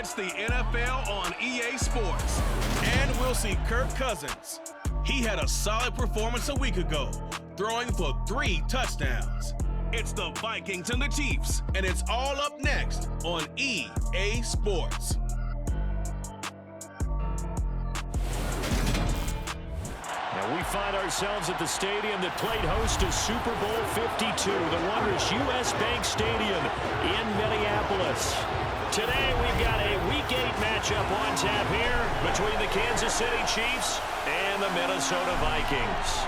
It's the NFL on EA Sports. And we'll see Kirk Cousins. He had a solid performance a week ago, throwing for 3 touchdowns. It's the Vikings and the Chiefs, and it's all up next on EA Sports. And we find ourselves at the stadium that played host to Super Bowl 52, the wondrous U.S. Bank Stadium in Minneapolis. Today we've got a Week 8 matchup on tap here between the Kansas City Chiefs and the Minnesota Vikings.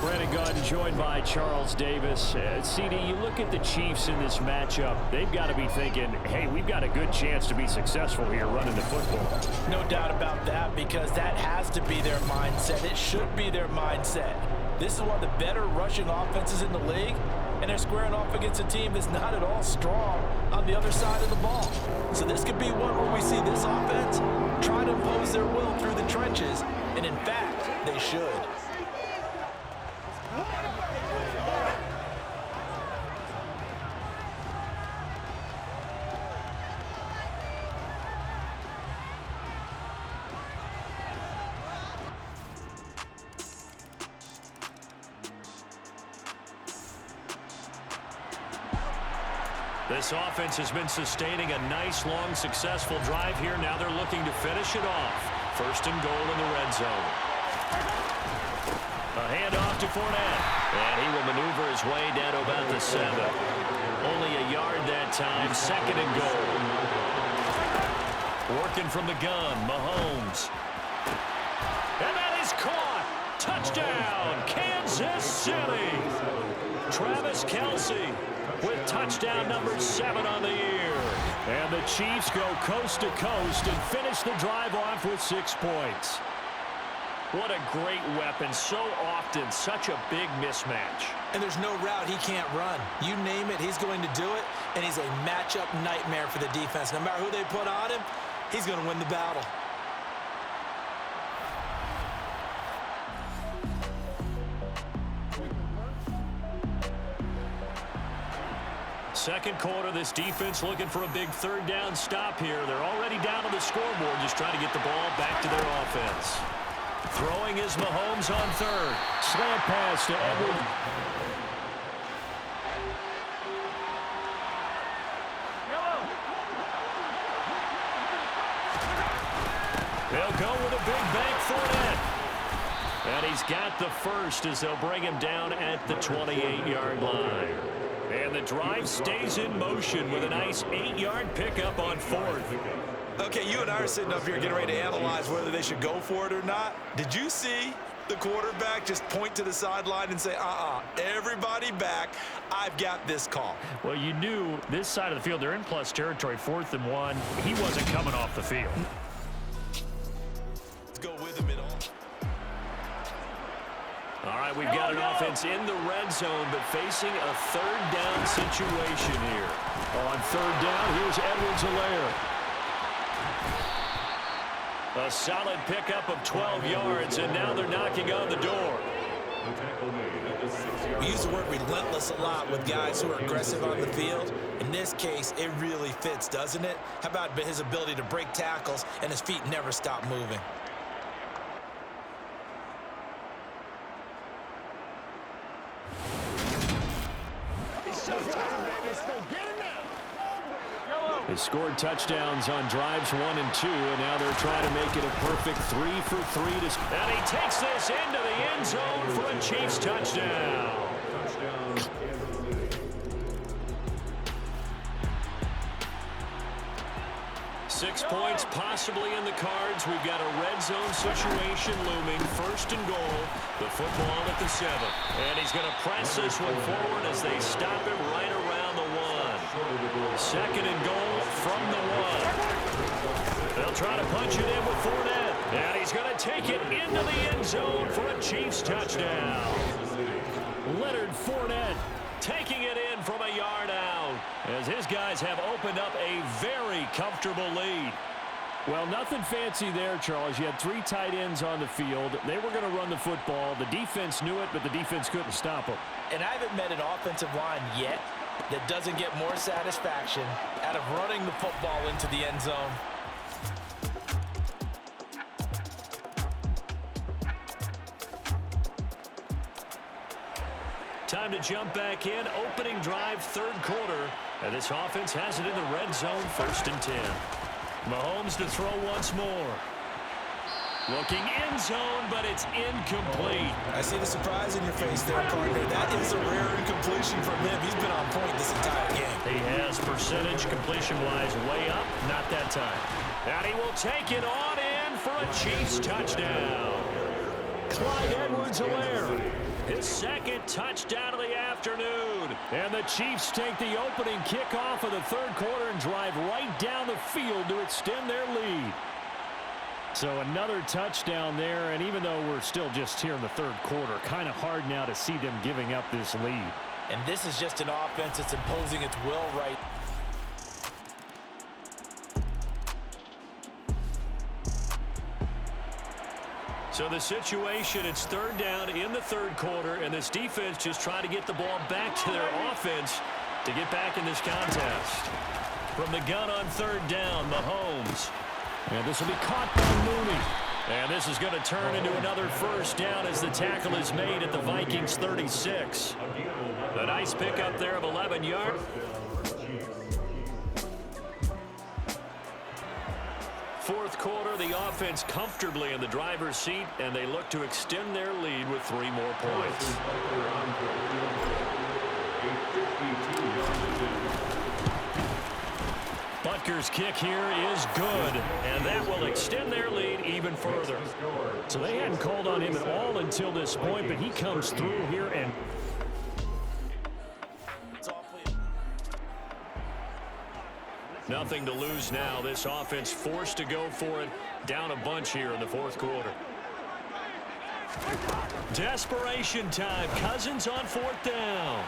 Brandon Gaudin joined by Charles Davis. CD, you look at the Chiefs in this matchup, they've got to be thinking, hey, we've got a good chance to be successful here running the football. No doubt about that, because that has to be their mindset. It should be their mindset. This is one of the better rushing offenses in the league, and they're squaring off against a team that's not at all strong on the other side of the ball. So this could be one where we see this offense try to impose their will through the trenches, and in fact, they should. This offense has been sustaining a nice, long, successful drive here. Now they're looking to finish it off. First and goal in the red zone. A handoff to Fournette. And he will maneuver his way down to about the 7. Only a yard that time. Second and goal. Working from the gun, Mahomes. And that is caught. Touchdown, Kansas City. Travis Kelce with touchdown number 7 on the year. And the Chiefs go coast to coast and finish the drive off with 6 points. What a great weapon. So often, such a big mismatch. And there's no route he can't run. You name it, he's going to do it. And he's a matchup nightmare for the defense. No matter who they put on him, he's going to win the battle. Second quarter, this defense looking for a big third down stop here. They're already down on the scoreboard, just trying to get the ball back to their offense. Throwing is Mahomes on third. Slant pass to Edwards. They'll go with a big bank Fournette. And he's got the first as they'll bring him down at the 28-yard line. And the drive stays in motion with a nice 8-yard pickup on 4th. Okay, you and I are sitting up here getting ready to analyze whether they should go for it or not. Did you see the quarterback just point to the sideline and say, everybody back, I've got this call? Well, you knew this side of the field, they're in plus territory, 4th and 1. He wasn't coming off the field. Let's go with him at all. All right, we've got an offense in the red zone, but facing a third down situation here. On third down, here's Edwards-Helaire. A solid pickup of 12 yards, and now they're knocking on the door. We use the word relentless a lot with guys who are aggressive on the field. In this case, it really fits, doesn't it? How about his ability to break tackles and his feet never stop moving? They scored touchdowns on drives 1 and 2, and now they're trying to make it a perfect 3 for 3. And he takes this into the end zone for a Chiefs touchdown. 6 points possibly in the cards. We've got a red zone situation looming. First and goal. The football at the 7. And he's going to press this one forward as they stop him right around the 1. Second and goal from the 1. They'll try to punch it in with Fournette. And he's going to take it into the end zone for a Chiefs touchdown. Leonard Fournette taking it in from a yard out as his guys have opened up a very comfortable lead. Well, nothing fancy there, Charles. You had 3 tight ends on the field. They were going to run the football. The defense knew it, but the defense couldn't stop them. And I haven't met an offensive line yet that doesn't get more satisfaction out of running the football into the end zone. Time to jump back in. Opening drive, 3rd quarter. And this offense has it in the red zone, 1st and 10. Mahomes to throw once more. Looking end zone, but it's incomplete. I see the surprise in your face there, partner. That is a rare incompletion from him. He's been on point this entire game. He has percentage completion-wise way up. Not that time. And he will take it on in for a Chiefs touchdown. Clyde Edwards-Helaire. His 2nd touchdown of the afternoon. And the Chiefs take the opening kickoff of the 3rd quarter and drive right down the field to extend their lead. So another touchdown there, and even though we're still just here in the 3rd quarter, kind of hard now to see them giving up this lead. And this is just an offense that's imposing its will right. So the situation, it's 3rd down in the 3rd quarter, and this defense just trying to get the ball back to their offense to get back in this contest. From the gun on 3rd down, Mahomes. And this will be caught by Mooney. And this is going to turn into another 1st down as the tackle is made at the Vikings 36. A nice pickup there of 11 yards. 4th quarter, the offense comfortably in the driver's seat, and they look to extend their lead with 3 more points. Butker's kick here is good, and that will extend their lead even further. So they hadn't called on him at all until this point, but he comes through here and nothing to lose now. This offense forced to go for it. Down a bunch here in the 4th quarter. Desperation time. Cousins on 4th down.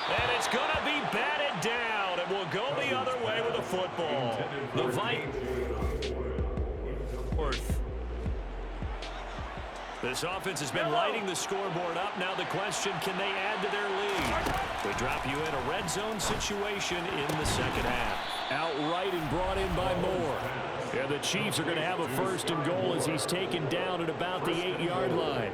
And it's going to be batted down. It will go the other way with the football. The Vikings. This offense has been lighting the scoreboard up. Now the question, can they add to their lead? We drop you in a red zone situation in the 2nd half. Outright and brought in by Moore. Yeah, the Chiefs are going to have a 1st and goal as he's taken down at about the 8-yard line.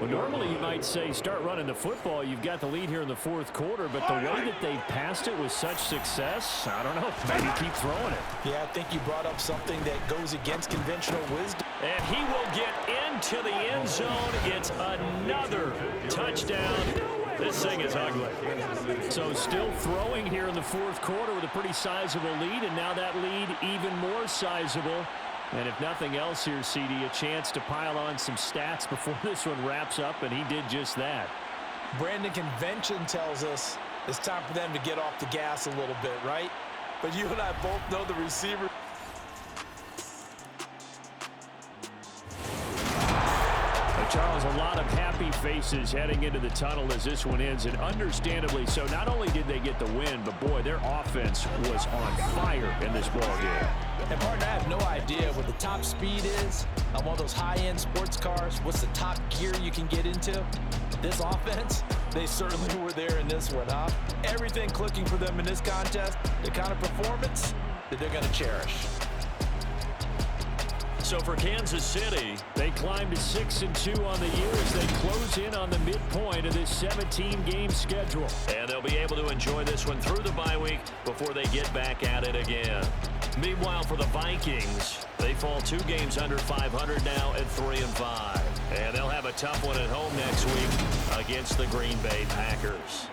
Well, normally you might say start running the football. You've got the lead here in the 4th quarter, but the way that they've passed it with such success, I don't know, maybe keep throwing it. Yeah, I think you brought up something that goes against conventional wisdom. And he will get into the end zone. It's another touchdown. This thing is ugly. So still throwing here in the 4th quarter with a pretty sizable lead, and now that lead even more sizable. And if nothing else here, CD, a chance to pile on some stats before this one wraps up, and he did just that. Brandon, convention tells us it's time for them to get off the gas a little bit, right? But you and I both know the receiver. Charles, a lot of happy faces heading into the tunnel as this one ends, and understandably so. Not only did they get the win, but boy, their offense was on fire in this ball game. And partner, I have no idea what the top speed is on one of those high-end sports cars. What's the top gear you can get into? This offense, they certainly were there in this one, huh? Everything clicking for them in this contest, the kind of performance that they're going to cherish. So for Kansas City, they climb to 6-2 on the year as they close in on the midpoint of this 17-game schedule. And they'll be able to enjoy this one through the bye week before they get back at it again. Meanwhile, for the Vikings, they fall 2 games under 500 now at 3-5. And they'll have a tough one at home next week against the Green Bay Packers.